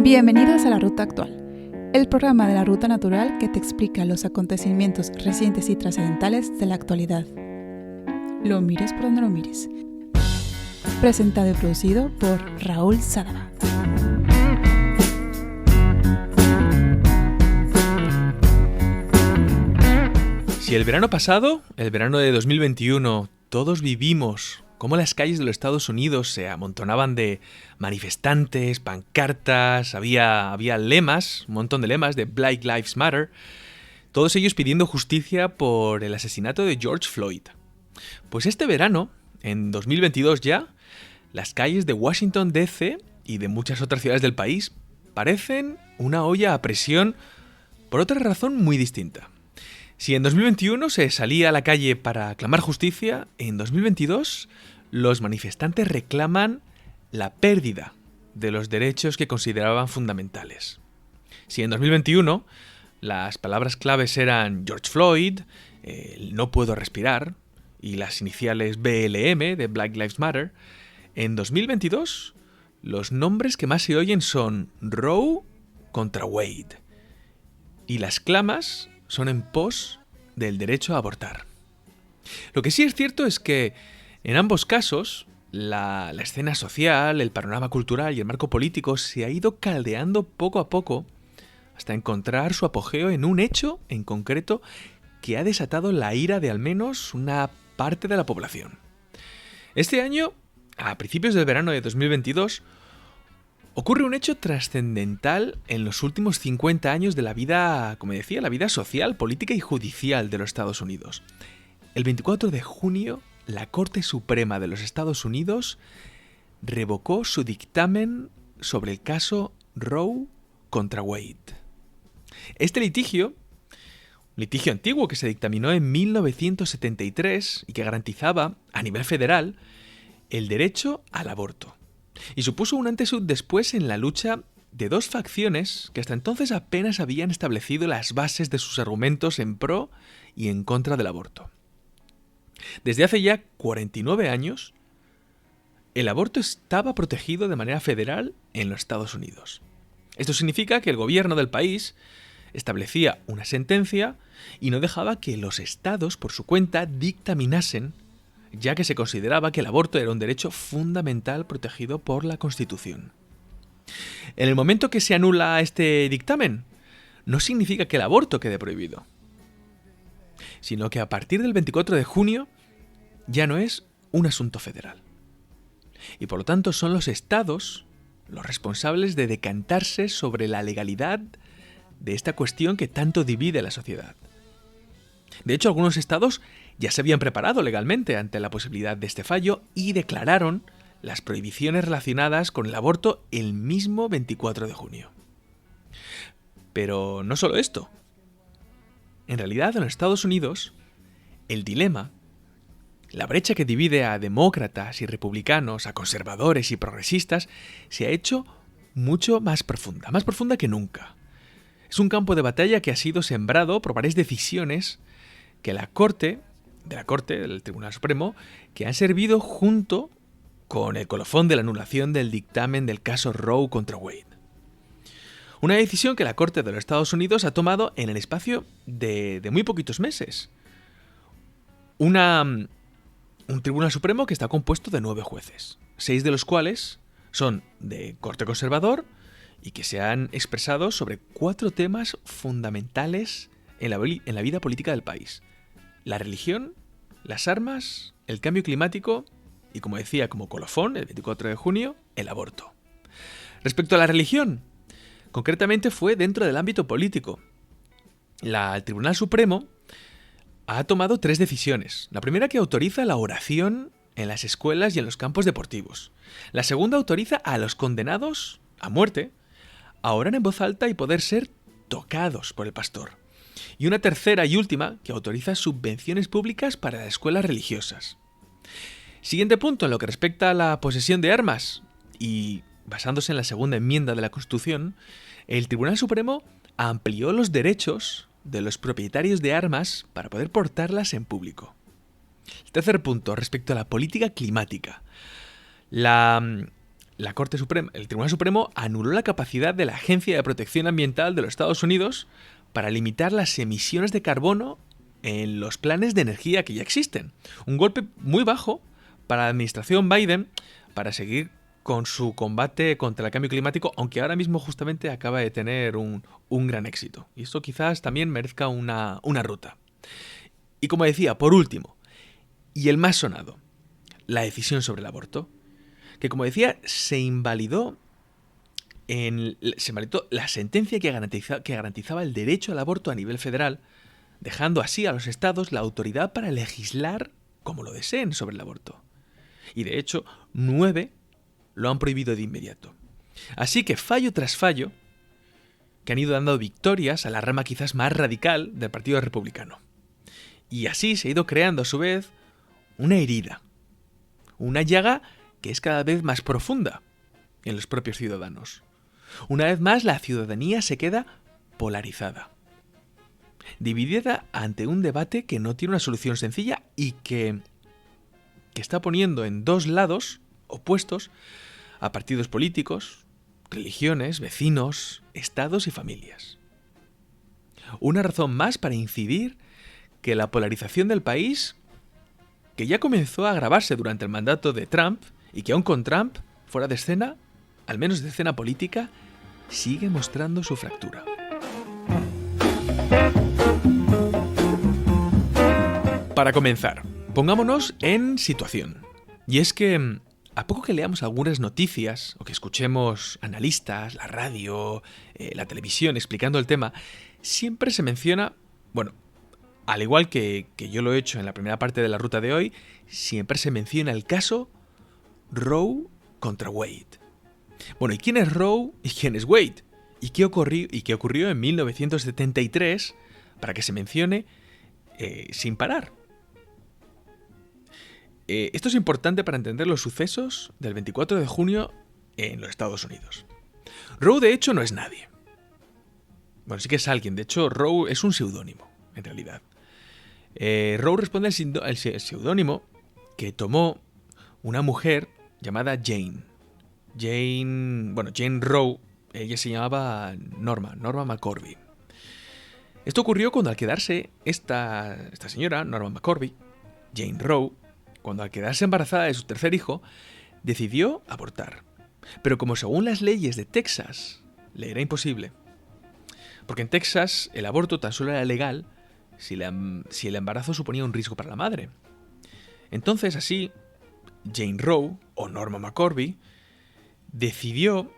Bienvenidos a La Ruta Actual, el programa de la Ruta Natural que te explica los acontecimientos recientes y trascendentales de la actualidad. Lo mires por donde lo mires. Presentado y producido por Raúl Sadaba. Si el verano pasado, el verano de 2021, todos vivimos cómo las calles de los Estados Unidos se amontonaban de manifestantes, pancartas, había lemas, un montón de lemas de Black Lives Matter, todos ellos pidiendo justicia por el asesinato de George Floyd. Pues este verano, en 2022 ya, las calles de Washington D.C. y de muchas otras ciudades del país parecen una olla a presión por otra razón muy distinta. Si en 2021 se salía a la calle para clamar justicia, en 2022 los manifestantes reclaman la pérdida de los derechos que consideraban fundamentales. Si en 2021 las palabras claves eran George Floyd, no puedo respirar, y las iniciales BLM de Black Lives Matter, en 2022 los nombres que más se oyen son Roe contra Wade, y las clamas son en pos del derecho a abortar. Lo que sí es cierto es que en ambos casos la escena social, el panorama cultural y el marco político se ha ido caldeando poco a poco hasta encontrar su apogeo en un hecho en concreto que ha desatado la ira de al menos una parte de la población. Este año, a principios del verano de 2022, ocurre un hecho trascendental en los últimos 50 años de la vida, como decía, la vida social, política y judicial de los Estados Unidos. El 24 de junio, la Corte Suprema de los Estados Unidos revocó su dictamen sobre el caso Roe contra Wade. Este litigio, un litigio antiguo que se dictaminó en 1973 y que garantizaba, a nivel federal, el derecho al aborto. Y supuso un antes y un después en la lucha de dos facciones que hasta entonces apenas habían establecido las bases de sus argumentos en pro y en contra del aborto. Desde hace ya 49 años, el aborto estaba protegido de manera federal en los Estados Unidos. Esto significa que el gobierno del país establecía una sentencia y no dejaba que los estados, por su cuenta, dictaminasen, ya que se consideraba que el aborto era un derecho fundamental protegido por la Constitución. En el momento que se anula este dictamen, no significa que el aborto quede prohibido, sino que a partir del 24 de junio ya no es un asunto federal. Y por lo tanto son los estados los responsables de decantarse sobre la legalidad de esta cuestión que tanto divide a la sociedad. De hecho, algunos estados ya se habían preparado legalmente ante la posibilidad de este fallo y declararon las prohibiciones relacionadas con el aborto el mismo 24 de junio. Pero no solo esto. En realidad, en los Estados Unidos, el dilema, la brecha que divide a demócratas y republicanos, a conservadores y progresistas, se ha hecho mucho más profunda que nunca. Es un campo de batalla que ha sido sembrado por varias decisiones que del Tribunal Supremo, que han servido junto con el colofón de la anulación del dictamen del caso Roe contra Wade. Una decisión que la Corte de los Estados Unidos ha tomado en el espacio de muy poquitos meses. Un Tribunal Supremo que está compuesto de 9 jueces, 6 de los cuales son de corte conservador y que se han expresado sobre 4 temas fundamentales en la vida política del país: la religión, las armas, el cambio climático y, como decía, como colofón, el 24 de junio, el aborto. Respecto a la religión, concretamente fue dentro del ámbito político. El Tribunal Supremo ha tomado 3 decisiones. La primera, que autoriza la oración en las escuelas y en los campos deportivos. La segunda, autoriza a los condenados a muerte a orar en voz alta y poder ser tocados por el pastor. Y una tercera y última, que autoriza subvenciones públicas para las escuelas religiosas. Siguiente punto, en lo que respecta a la posesión de armas, y basándose en la segunda enmienda de la Constitución, el Tribunal Supremo amplió los derechos de los propietarios de armas para poder portarlas en público. El tercer punto, respecto a la política climática. La el Tribunal Supremo anuló la capacidad de la Agencia de Protección Ambiental de los Estados Unidos para limitar las emisiones de carbono en los planes de energía que ya existen. Un golpe muy bajo para la administración Biden para seguir con su combate contra el cambio climático, aunque ahora mismo justamente acaba de tener un gran éxito. Y esto quizás también merezca una ruta. Y como decía, por último, y el más sonado, la decisión sobre el aborto, que como decía, se invalidó la sentencia que garantizaba el derecho al aborto a nivel federal, dejando así a los estados la autoridad para legislar como lo deseen sobre el aborto. Y de hecho, 9 lo han prohibido de inmediato. Así que fallo tras fallo, que han ido dando victorias a la rama quizás más radical del Partido Republicano. Y así se ha ido creando a su vez una herida, una llaga que es cada vez más profunda en los propios ciudadanos. Una vez más, la ciudadanía se queda polarizada, dividida ante un debate que no tiene una solución sencilla y que está poniendo en dos lados opuestos a partidos políticos, religiones, vecinos, estados y familias. Una razón más para incidir que la polarización del país, que ya comenzó a agravarse durante el mandato de Trump y que aún con Trump, fuera de escena, al menos de escena política, sigue mostrando su fractura. Para comenzar, pongámonos en situación. Y es que, a poco que leamos algunas noticias o que escuchemos analistas, la radio, la televisión explicando el tema, siempre se menciona, bueno, al igual que yo lo he hecho en la primera parte de la ruta de hoy, siempre se menciona el caso Roe contra Wade. Bueno, ¿y quién es Roe y quién es Wade? ¿Y qué ocurrió en 1973 para que se mencione sin parar? Esto es importante para entender los sucesos del 24 de junio en los Estados Unidos. Roe, de hecho, no es nadie. Bueno, sí que es alguien. De hecho, Roe es un seudónimo, en realidad. Roe responde al seudónimo que tomó una mujer llamada Jane. Jane Roe, ella se llamaba Norma McCorvey. Esto ocurrió cuando al quedarse esta señora, Norma McCorvey, Jane Roe, cuando al quedarse embarazada de su tercer hijo, decidió abortar. Pero como según las leyes de Texas le era imposible, porque en Texas el aborto tan solo era legal si el embarazo suponía un riesgo para la madre. Entonces así, Jane Roe, o Norma McCorvey, decidió,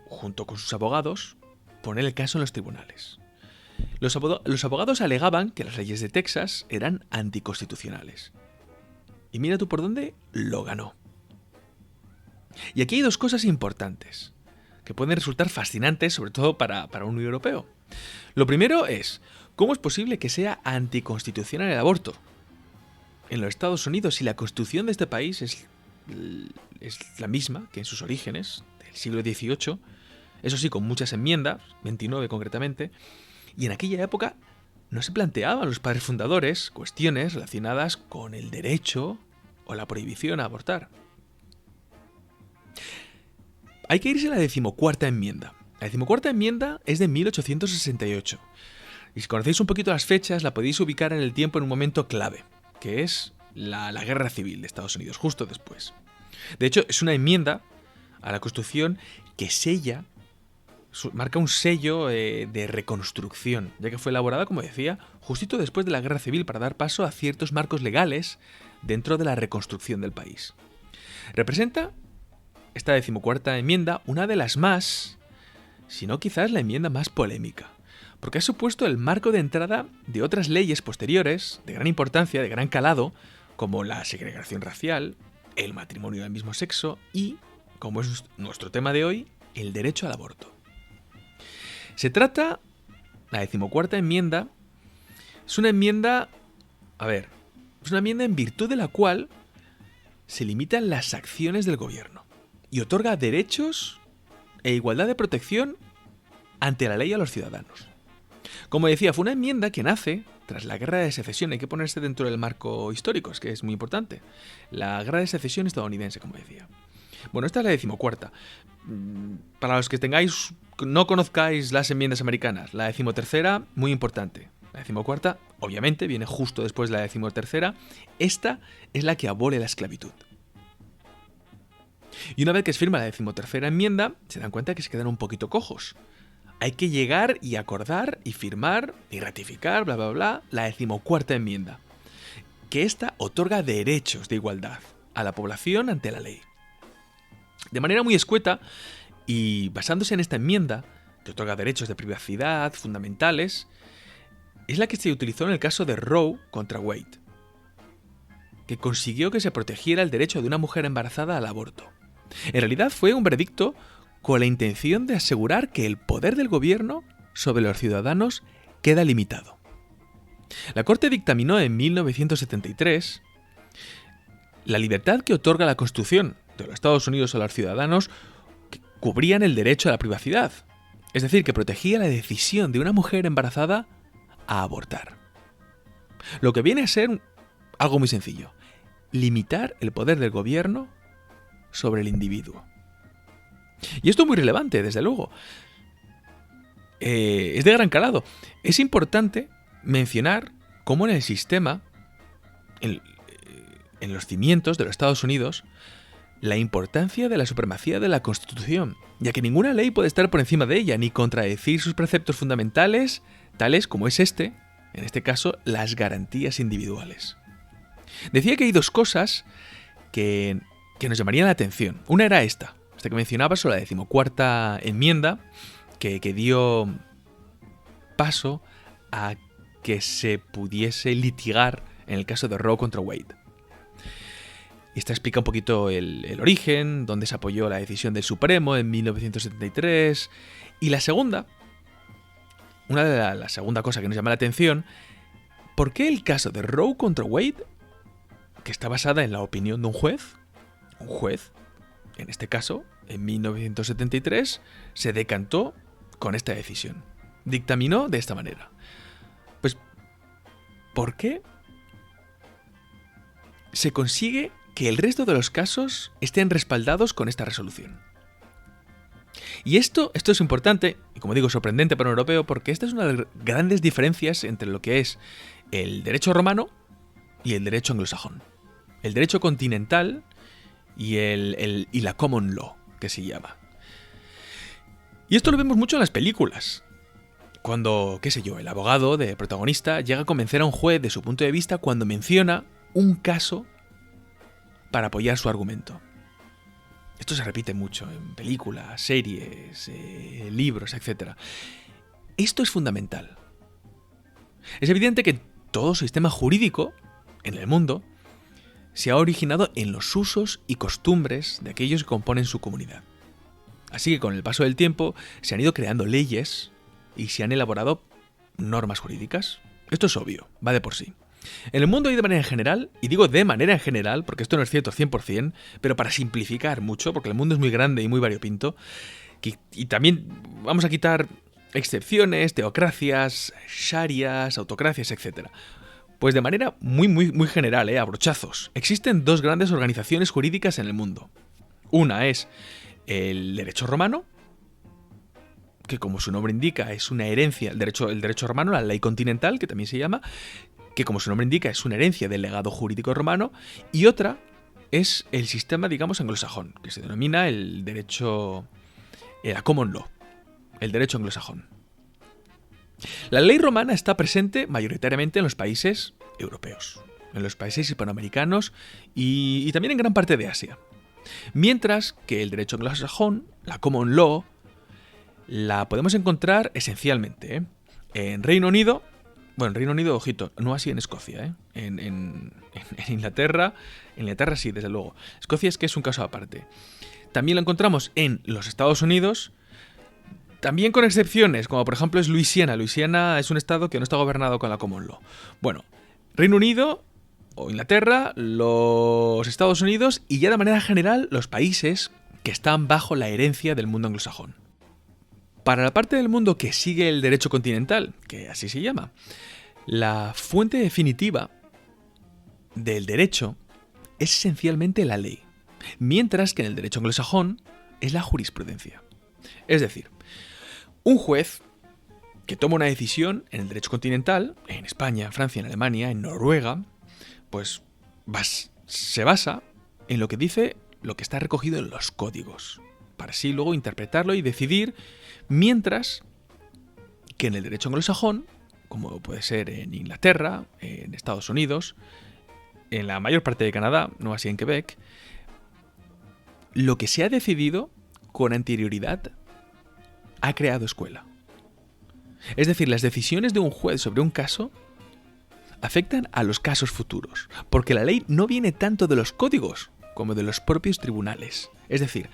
junto con sus abogados, poner el caso en los tribunales. Los abogados alegaban que las leyes de Texas eran anticonstitucionales. Y mira tú por dónde lo ganó. Y aquí hay dos cosas importantes que pueden resultar fascinantes, sobre todo para un europeo. Lo primero es, ¿cómo es posible que sea anticonstitucional el aborto en los Estados Unidos si la constitución de este país es la misma que en sus orígenes, del siglo XVIII, eso sí, con muchas enmiendas, 29 concretamente, y en aquella época no se planteaban los padres fundadores cuestiones relacionadas con el derecho o la prohibición a abortar? Hay que irse a la 14ª enmienda. La 14ª enmienda es de 1868. Y si conocéis un poquito las fechas, la podéis ubicar en el tiempo en un momento clave, que es la Guerra Civil de Estados Unidos, justo después. De hecho, es una enmienda a la Constitución que marca un sello de reconstrucción, ya que fue elaborada, como decía, justito después de la Guerra Civil para dar paso a ciertos marcos legales dentro de la reconstrucción del país. Representa esta 14ª enmienda una de las más, si no quizás la enmienda más polémica, porque ha supuesto el marco de entrada de otras leyes posteriores de gran importancia, de gran calado, como la segregación racial, el matrimonio del mismo sexo y, como es nuestro tema de hoy, el derecho al aborto. Se trata, la 14ª enmienda, es una enmienda en virtud de la cual se limitan las acciones del gobierno y otorga derechos e igualdad de protección ante la ley a los ciudadanos. Como decía, fue una enmienda que nace tras la Guerra de Secesión. Hay que ponerse dentro del marco histórico, es que es muy importante. La Guerra de Secesión estadounidense, como decía. Bueno, esta es la 14ª. Para los que no conozcáis las enmiendas americanas, la 13ª, muy importante. La 14ª, obviamente, viene justo después de la 13ª. Esta es la que abole la esclavitud. Y una vez que se firma la 13ª enmienda, se dan cuenta que se quedan un poquito cojos. Hay que llegar y acordar y firmar y ratificar, bla, bla, bla, la 14ª enmienda. Que esta otorga derechos de igualdad a la población ante la ley. De manera muy escueta y basándose en esta enmienda, que otorga derechos de privacidad fundamentales, es la que se utilizó en el caso de Roe contra Wade, que consiguió que se protegiera el derecho de una mujer embarazada al aborto. En realidad fue un veredicto con la intención de asegurar que el poder del gobierno sobre los ciudadanos queda limitado. La Corte dictaminó en 1973 la libertad que otorga la Constitución de los Estados Unidos a los ciudadanos que cubrían el derecho a la privacidad, es decir, que protegía la decisión de una mujer embarazada a abortar. Lo que viene a ser algo muy sencillo: limitar el poder del gobierno sobre el individuo. Y esto es muy relevante, desde luego. Es de gran calado. Es importante mencionar cómo en el sistema, en los cimientos de los Estados Unidos, la importancia de la supremacía de la Constitución, ya que ninguna ley puede estar por encima de ella, ni contradecir sus preceptos fundamentales, tales como es en este caso, las garantías individuales. Decía que hay dos cosas que nos llamarían la atención. Una era esta que mencionaba, sobre la 14ª enmienda, que dio paso a que se pudiese litigar en el caso de Roe contra Wade. Y esta explica un poquito el origen, dónde se apoyó la decisión del Supremo en 1973. Y la segunda cosa que nos llama la atención, ¿por qué el caso de Roe contra Wade, que está basada en la opinión de un juez, en este caso, en 1973, se decantó con esta decisión? Dictaminó de esta manera. Pues, ¿por qué se consigue que el resto de los casos estén respaldados con esta resolución? Y esto es importante, y como digo, sorprendente para un europeo, porque esta es una de las grandes diferencias entre lo que es el derecho romano y el derecho anglosajón. El derecho continental y la common law, que se llama. Y esto lo vemos mucho en las películas. Cuando, el abogado de protagonista llega a convencer a un juez de su punto de vista cuando menciona un caso para apoyar su argumento. Esto se repite mucho en películas, series, libros, etc. Esto es fundamental. Es evidente que todo sistema jurídico en el mundo se ha originado en los usos y costumbres de aquellos que componen su comunidad. Así que con el paso del tiempo se han ido creando leyes y se han elaborado normas jurídicas. Esto es obvio, va de por sí. En el mundo hay de manera general, y digo de manera general porque esto no es cierto 100%, pero para simplificar mucho, porque el mundo es muy grande y muy variopinto, y también vamos a quitar excepciones, teocracias, sharias, autocracias, etc. Pues de manera muy, muy, muy general, a brochazos, existen dos grandes organizaciones jurídicas en el mundo. Una es el derecho romano, que como su nombre indica es una herencia, el derecho romano, la ley continental, que también se llama, que como su nombre indica es una herencia del legado jurídico romano, y otra es el sistema, digamos, anglosajón, que se denomina el derecho, la common law, el derecho anglosajón. La ley romana está presente mayoritariamente en los países europeos, en los países hispanoamericanos y también en gran parte de Asia. Mientras que el derecho anglosajón, la common law, la podemos encontrar esencialmente en Reino Unido. Bueno, en Reino Unido, ojito, no así en Escocia, en Inglaterra sí, desde luego. Escocia es que es un caso aparte. También lo encontramos en los Estados Unidos, también con excepciones, como por ejemplo es Luisiana. Luisiana es un estado que no está gobernado con la common law. Bueno, Reino Unido o Inglaterra, los Estados Unidos y ya de manera general los países que están bajo la herencia del mundo anglosajón. Para la parte del mundo que sigue el derecho continental, que así se llama, La fuente definitiva del derecho es esencialmente la ley, mientras que en el derecho anglosajón es la jurisprudencia. Es decir, un juez que toma una decisión en el derecho continental, en España, en Francia, en Alemania, en Noruega, pues se basa en lo que dice lo que está recogido en los códigos, para así luego interpretarlo y decidir, mientras que en el derecho anglosajón, como puede ser en Inglaterra, en Estados Unidos, en la mayor parte de Canadá, no así en Quebec, lo que se ha decidido con anterioridad ha creado escuela. Es decir, las decisiones de un juez sobre un caso afectan a los casos futuros, porque la ley no viene tanto de los códigos como de los propios tribunales. Es decir,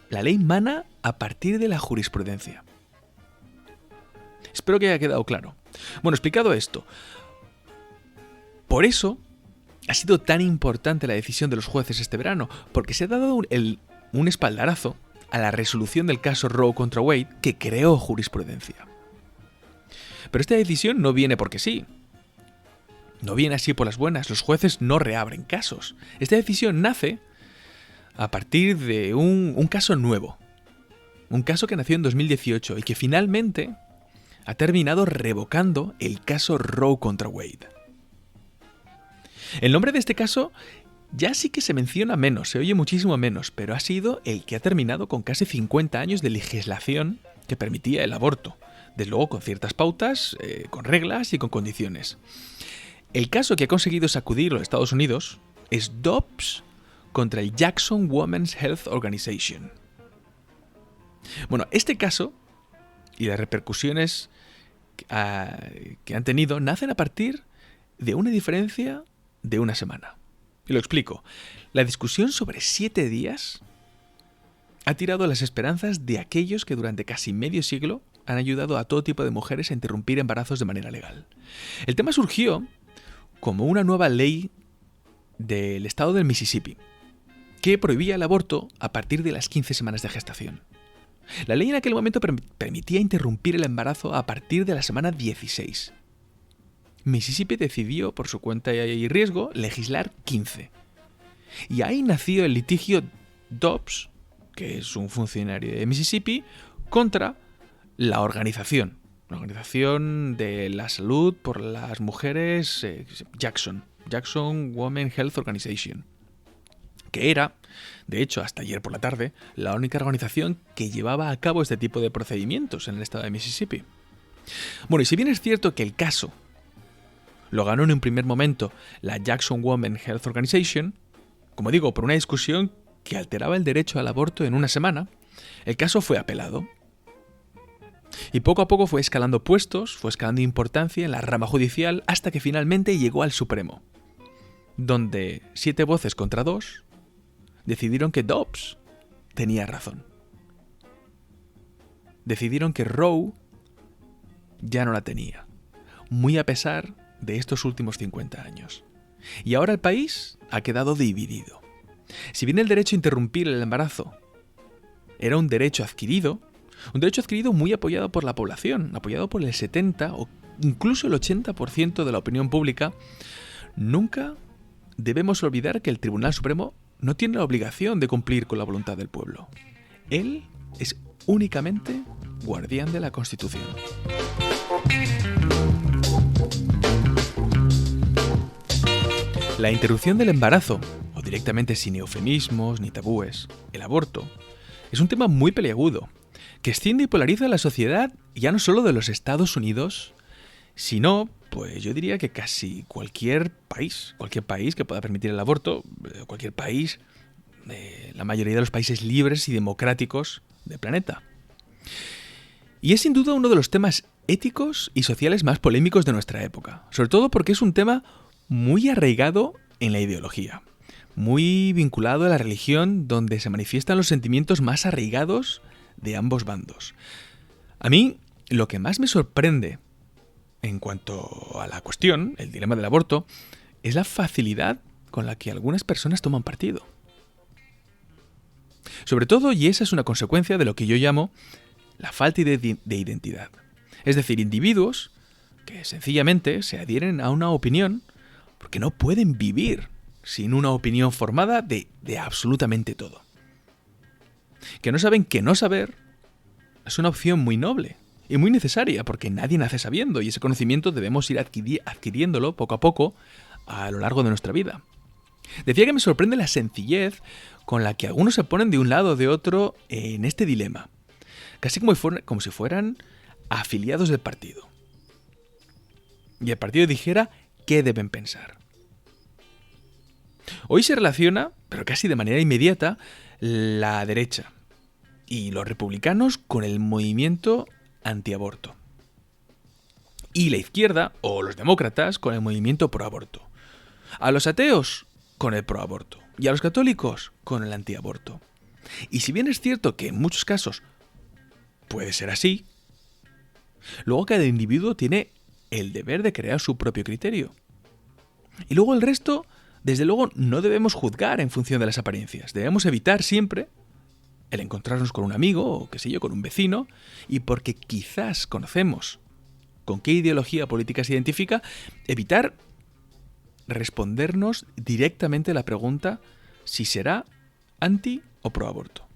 la ley mana a partir de la jurisprudencia. Espero que haya quedado claro. Bueno, explicado esto, por eso ha sido tan importante la decisión de los jueces este verano, porque se ha dado un espaldarazo a la resolución del caso Roe contra Wade que creó jurisprudencia. Pero esta decisión no viene porque sí. No viene así por las buenas. Los jueces no reabren casos. Esta decisión nace a partir de un caso nuevo. Un caso que nació en 2018 y que finalmente ha terminado revocando el caso Roe contra Wade. El nombre de este caso ya sí que se menciona menos, se oye muchísimo menos, pero ha sido el que ha terminado con casi 50 años de legislación que permitía el aborto. Desde luego con ciertas pautas, con reglas y con condiciones. El caso que ha conseguido sacudir los Estados Unidos es Dobbs contra el Jackson Women's Health Organization. Bueno, este caso y las repercusiones que han tenido nacen a partir de una diferencia de una semana. Y lo explico. La discusión sobre 7 días ha tirado las esperanzas de aquellos que durante casi medio siglo han ayudado a todo tipo de mujeres a interrumpir embarazos de manera legal. El tema surgió como una nueva ley del estado del Mississippi que prohibía el aborto a partir de las 15 semanas de gestación. La ley en aquel momento permitía interrumpir el embarazo a partir de la semana 16. Mississippi decidió, por su cuenta y riesgo, legislar 15. Y ahí nació el litigio Dobbs, que es un funcionario de Mississippi, contra la organización de la salud por las mujeres Jackson Women's Health Organization, que era, de hecho, hasta ayer por la tarde, la única organización que llevaba a cabo este tipo de procedimientos en el estado de Mississippi. Bueno, y si bien es cierto que el caso lo ganó en un primer momento la Jackson Women's Health Organization, como digo, por una discusión que alteraba el derecho al aborto en una semana, el caso fue apelado. Y poco a poco fue escalando puestos, fue escalando importancia en la rama judicial hasta que finalmente llegó al Supremo, donde 7 voces contra 2 decidieron que Dobbs tenía razón. Decidieron que Roe ya no la tenía, muy a pesar de estos últimos 50 años. Y ahora el país ha quedado dividido. Si bien el derecho a interrumpir el embarazo era un derecho adquirido muy apoyado por la población, apoyado por el 70 o incluso el 80% de la opinión pública, nunca debemos olvidar que el Tribunal Supremo no tiene la obligación de cumplir con la voluntad del pueblo. Él es únicamente guardián de la Constitución. La interrupción del embarazo, o directamente sin eufemismos ni tabúes, el aborto, es un tema muy peliagudo, que extiende y polariza la sociedad ya no solo de los Estados Unidos, sino, pues yo diría que casi cualquier país que pueda permitir el aborto, cualquier país, la mayoría de los países libres y democráticos del planeta. Y es sin duda uno de los temas éticos y sociales más polémicos de nuestra época, sobre todo porque es un tema muy arraigado en la ideología, muy vinculado a la religión, donde se manifiestan los sentimientos más arraigados de ambos bandos. A mí, lo que más me sorprende en cuanto a la cuestión, el dilema del aborto, es la facilidad con la que algunas personas toman partido. Sobre todo, y esa es una consecuencia de lo que yo llamo la falta de identidad. Es decir, individuos que sencillamente se adhieren a una opinión porque no pueden vivir sin una opinión formada de absolutamente todo. Que no saben que no saber es una opción muy noble y muy necesaria, porque nadie nace sabiendo y ese conocimiento debemos ir adquiriéndolo poco a poco a lo largo de nuestra vida. Decía que me sorprende la sencillez con la que algunos se ponen de un lado o de otro en este dilema, casi como si fueran afiliados del partido. Y el partido dijera qué deben pensar. Hoy se relaciona, pero casi de manera inmediata, la derecha y los republicanos con el movimiento antiaborto. Y la izquierda, o los demócratas, con el movimiento proaborto. A los ateos, con el proaborto. Y a los católicos, con el antiaborto. Y si bien es cierto que en muchos casos puede ser así, luego cada individuo tiene el deber de crear su propio criterio. Y luego el resto, desde luego, no debemos juzgar en función de las apariencias. Debemos evitar siempre el encontrarnos con un amigo o, qué sé yo, con un vecino, y porque quizás conocemos con qué ideología política se identifica, evitar respondernos directamente la pregunta si será anti o pro aborto.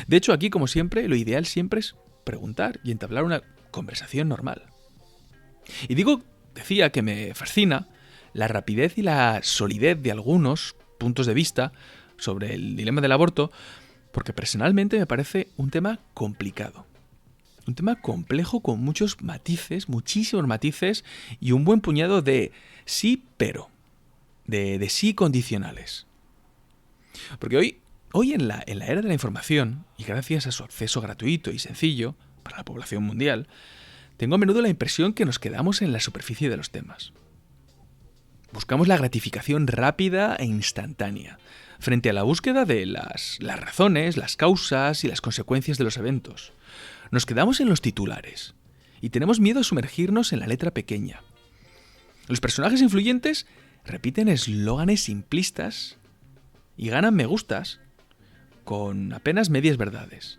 De hecho, aquí, como siempre, lo ideal siempre es preguntar y entablar una conversación normal. Y decía que me fascina la rapidez y la solidez de algunos puntos de vista sobre el dilema del aborto, porque personalmente me parece un tema complicado. Un tema complejo con muchos matices, muchísimos matices y un buen puñado de sí, pero. De sí condicionales. Porque hoy en la era de la información, y gracias a su acceso gratuito y sencillo para la población mundial, tengo a menudo la impresión que nos quedamos en la superficie de los temas. Buscamos la gratificación rápida e instantánea, frente a la búsqueda de las razones, las causas y las consecuencias de los eventos. Nos quedamos en los titulares y tenemos miedo a sumergirnos en la letra pequeña. Los personajes influyentes repiten eslóganes simplistas y ganan me gustas con apenas medias verdades.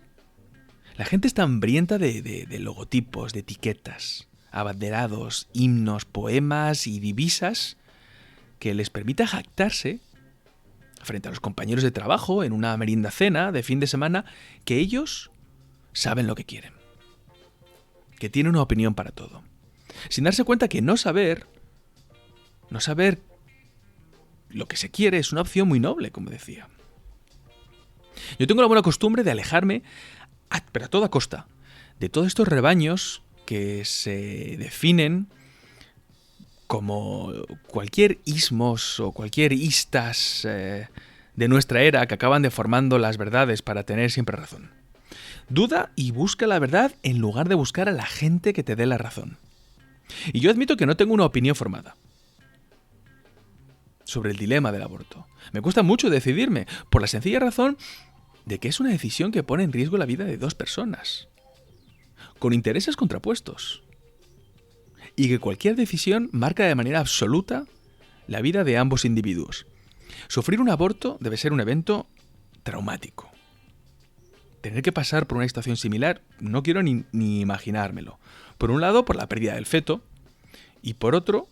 La gente está hambrienta de logotipos, de etiquetas, abanderados, himnos, poemas y divisas que les permita jactarse frente a los compañeros de trabajo en una merienda cena de fin de semana que ellos saben lo que quieren, que tienen una opinión para todo, sin darse cuenta que no saber lo que se quiere es una opción muy noble, como decía. Yo tengo la buena costumbre de alejarme, pero a toda costa, de todos estos rebaños que se definen como cualquier ismos o cualquier istas de nuestra era que acaban deformando las verdades para tener siempre razón. Duda y busca la verdad en lugar de buscar a la gente que te dé la razón. Y yo admito que no tengo una opinión formada sobre el dilema del aborto. Me cuesta mucho decidirme, por la sencilla razón de que es una decisión que pone en riesgo la vida de dos personas, con intereses contrapuestos, y que cualquier decisión marca de manera absoluta la vida de ambos individuos. Sufrir un aborto debe ser un evento traumático. Tener que pasar por una situación similar no quiero ni imaginármelo. Por un lado, por la pérdida del feto, y por otro,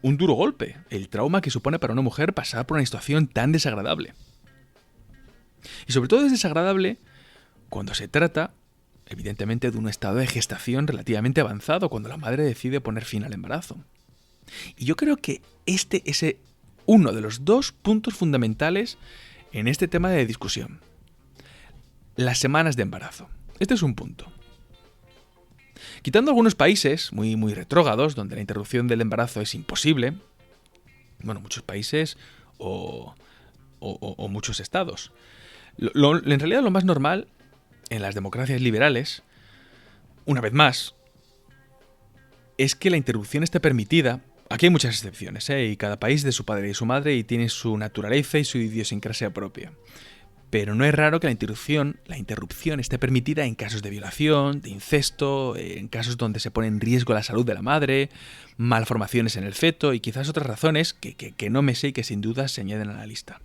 un duro golpe, el trauma que supone para una mujer pasar por una situación tan desagradable. Y sobre todo es desagradable cuando se trata, evidentemente, de un estado de gestación relativamente avanzado, cuando la madre decide poner fin al embarazo. Y yo creo que este es uno de los dos puntos fundamentales en este tema de discusión. Las semanas de embarazo. Este es un punto. Quitando algunos países muy retrógrados, donde la interrupción del embarazo es imposible, muchos países o muchos estados. En realidad lo más normal en las democracias liberales, una vez más, es que la interrupción esté permitida. Aquí hay muchas excepciones, y cada país de su padre y su madre y tiene su naturaleza y su idiosincrasia propia. Pero no es raro que la interrupción esté permitida en casos de violación, de incesto, en casos donde se pone en riesgo la salud de la madre, malformaciones en el feto y quizás otras razones que no me sé y que sin duda se añaden a la lista.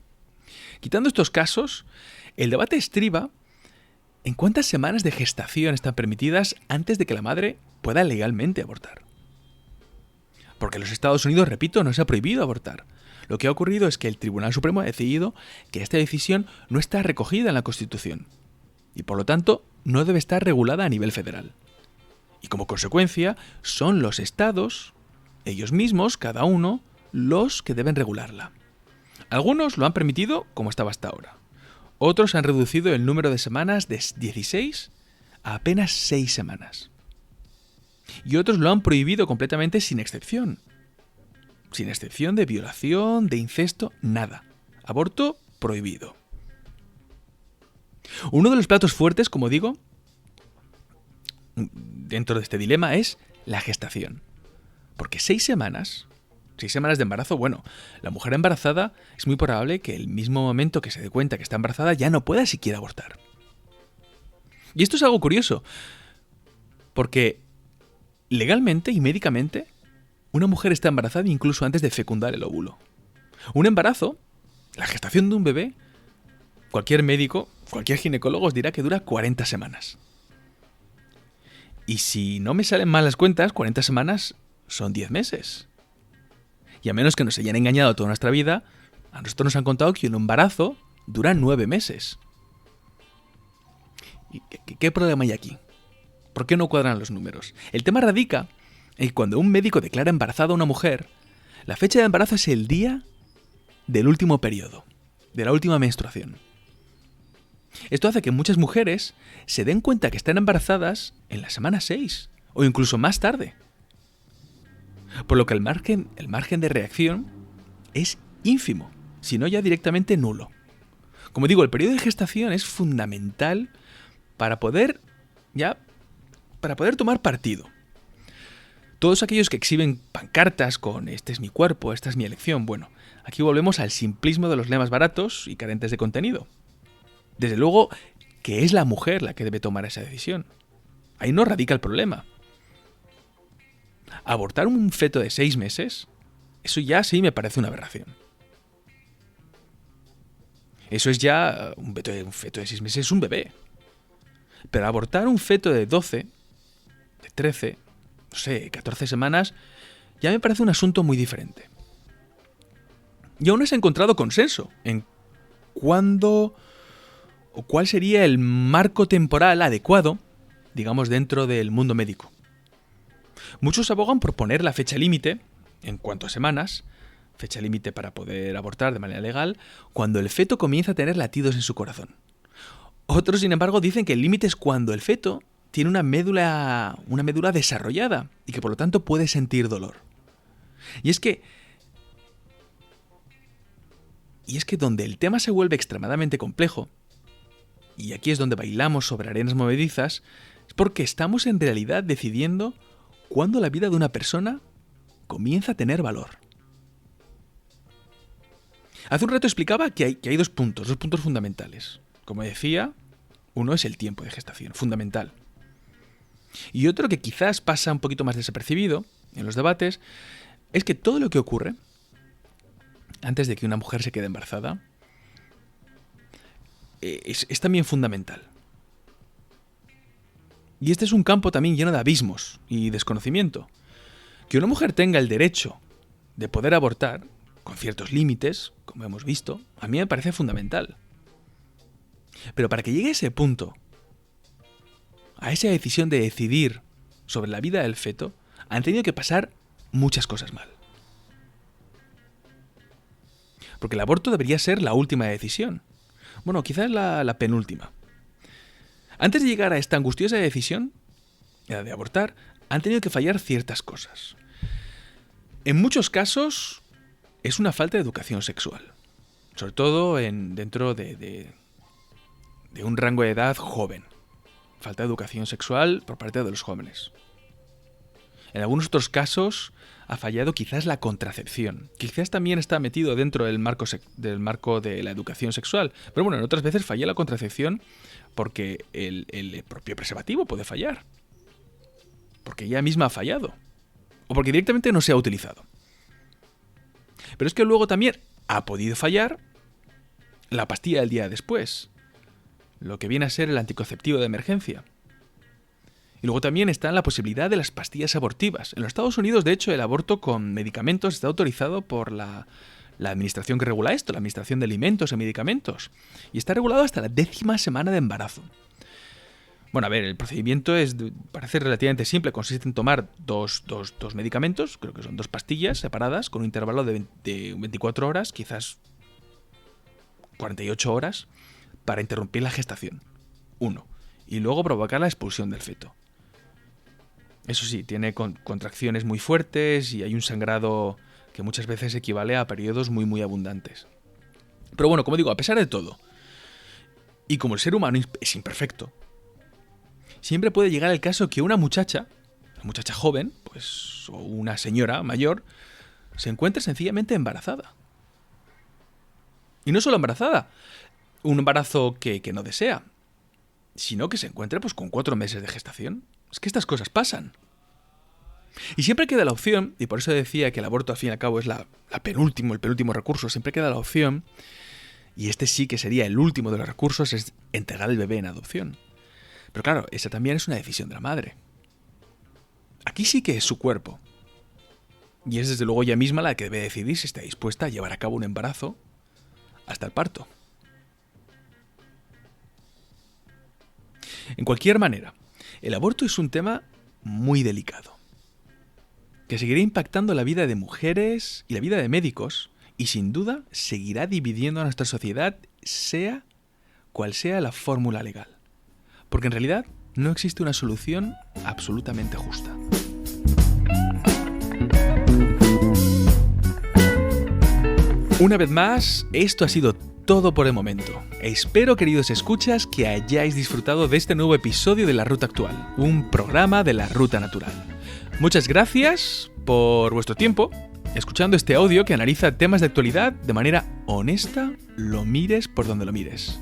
Quitando estos casos, el debate estriba en cuántas semanas de gestación están permitidas antes de que la madre pueda legalmente abortar. Porque en los Estados Unidos, repito, no se ha prohibido abortar. Lo que ha ocurrido es que el Tribunal Supremo ha decidido que esta decisión no está recogida en la Constitución y por lo tanto no debe estar regulada a nivel federal. Y como consecuencia son los estados, ellos mismos, cada uno, los que deben regularla. Algunos lo han permitido como estaba hasta ahora. Otros han reducido el número de semanas de 16 a apenas 6 semanas. Y otros lo han prohibido completamente sin excepción. Sin excepción de violación, de incesto, nada. Aborto prohibido. Uno de los platos fuertes, como digo, dentro de este dilema es la gestación. Porque 6 semanas de embarazo, bueno, la mujer embarazada es muy probable que el mismo momento que se dé cuenta que está embarazada ya no pueda siquiera abortar. Y esto es algo curioso, porque legalmente y médicamente una mujer está embarazada incluso antes de fecundar el óvulo. Un embarazo, la gestación de un bebé, cualquier médico, cualquier ginecólogo os dirá que dura 40 semanas. Y si no me salen mal las cuentas, 40 semanas son 10 meses. Y a menos que nos hayan engañado toda nuestra vida, a nosotros nos han contado que un embarazo dura 9 meses. ¿Y qué problema hay aquí? ¿Por qué no cuadran los números? El tema radica en que cuando un médico declara embarazada a una mujer, la fecha de embarazo es el día del último periodo, de la última menstruación. Esto hace que muchas mujeres se den cuenta que están embarazadas en la semana 6 o incluso más tarde. Por lo que el margen de reacción es ínfimo, si no ya directamente nulo. Como digo, el periodo de gestación es fundamental para poder tomar partido. Todos aquellos que exhiben pancartas con "este es mi cuerpo, esta es mi elección", bueno, aquí volvemos al simplismo de los lemas baratos y carentes de contenido. Desde luego que es la mujer la que debe tomar esa decisión. Ahí no radica el problema. Abortar un feto de 6 meses, eso ya sí me parece una aberración. Eso es ya un feto de 6 meses, es un bebé. Pero abortar un feto de 12, de 13, no sé, 14 semanas, ya me parece un asunto muy diferente. Y aún no se ha encontrado consenso en cuándo o cuál sería el marco temporal adecuado, digamos, dentro del mundo médico. Muchos abogan por poner la fecha límite, en cuanto a semanas, fecha límite para poder abortar de manera legal, cuando el feto comienza a tener latidos en su corazón. Otros, sin embargo, dicen que el límite es cuando el feto tiene una médula desarrollada y que por lo tanto puede sentir dolor. Y es que donde el tema se vuelve extremadamente complejo, y aquí es donde bailamos sobre arenas movedizas, es porque estamos en realidad decidiendo cuándo la vida de una persona comienza a tener valor. Hace un rato explicaba que hay dos puntos fundamentales. Como decía, uno es el tiempo de gestación, fundamental. Y otro que quizás pasa un poquito más desapercibido en los debates es que todo lo que ocurre antes de que una mujer se quede embarazada es también fundamental. Y este es un campo también lleno de abismos y desconocimiento. Que una mujer tenga el derecho de poder abortar, con ciertos límites, como hemos visto, a mí me parece fundamental. Pero para que llegue a ese punto, a esa decisión de decidir sobre la vida del feto, han tenido que pasar muchas cosas mal. Porque el aborto debería ser la última decisión. Bueno, quizás la penúltima. Antes de llegar a esta angustiosa decisión de abortar, han tenido que fallar ciertas cosas. En muchos casos es una falta de educación sexual. Sobre todo dentro de un rango de edad joven. Falta de educación sexual por parte de los jóvenes. En algunos otros casos ha fallado quizás la contracepción. Quizás también está metido dentro del marco de la educación sexual. Pero bueno, en otras veces falla la contracepción porque el propio preservativo puede fallar. Porque ella misma ha fallado. O porque directamente no se ha utilizado. Pero es que luego también ha podido fallar la pastilla del día después. Lo que viene a ser el anticonceptivo de emergencia. Y luego también está la posibilidad de las pastillas abortivas. En los Estados Unidos, de hecho, el aborto con medicamentos está autorizado por la administración que regula esto, la Administración de Alimentos y Medicamentos. Y está regulado hasta la 10ª semana de embarazo. Bueno, a ver, el procedimiento parece relativamente simple. Consiste en tomar dos medicamentos, creo que son 2 pastillas separadas, con un intervalo de 24 horas, quizás 48 horas, para interrumpir la gestación. 1. Y luego provocar la expulsión del feto. Eso sí, tiene contracciones muy fuertes y hay un sangrado que muchas veces equivale a periodos muy, muy abundantes. Pero bueno, como digo, a pesar de todo, y como el ser humano es imperfecto, siempre puede llegar el caso que una muchacha joven, pues, o una señora mayor, se encuentre sencillamente embarazada. Y no solo embarazada, un embarazo que no desea, sino que se encuentre pues con 4 meses de gestación. Es que estas cosas pasan. Y siempre queda la opción, y por eso decía que el aborto al fin y al cabo es el penúltimo recurso, siempre queda la opción, y este sí que sería el último de los recursos, es entregar el bebé en adopción. Pero claro, esa también es una decisión de la madre. Aquí sí que es su cuerpo. Y es desde luego ella misma la que debe decidir si está dispuesta a llevar a cabo un embarazo hasta el parto. En cualquier manera, el aborto es un tema muy delicado, que seguirá impactando la vida de mujeres y la vida de médicos, y sin duda seguirá dividiendo a nuestra sociedad, sea cual sea la fórmula legal. Porque en realidad no existe una solución absolutamente justa. Una vez más, esto ha sido todo por el momento. Espero, queridos escuchas, que hayáis disfrutado de este nuevo episodio de La Ruta Actual, un programa de la Ruta Natural. Muchas gracias por vuestro tiempo escuchando este audio que analiza temas de actualidad de manera honesta, lo mires por donde lo mires.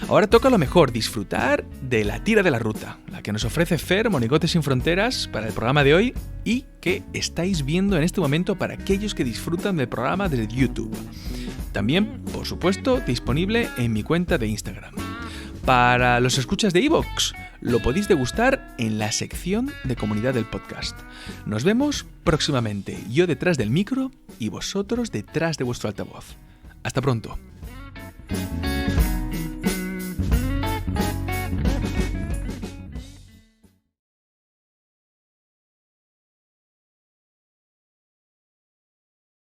Ahora toca lo mejor, disfrutar de la tira de la ruta, la que nos ofrece Fer, Monigotes sin Fronteras, para el programa de hoy y que estáis viendo en este momento para aquellos que disfrutan del programa desde YouTube. También, por supuesto, disponible en mi cuenta de Instagram. Para los escuchas de iVoox, lo podéis degustar en la sección de comunidad del podcast. Nos vemos próximamente, yo detrás del micro y vosotros detrás de vuestro altavoz. Hasta pronto.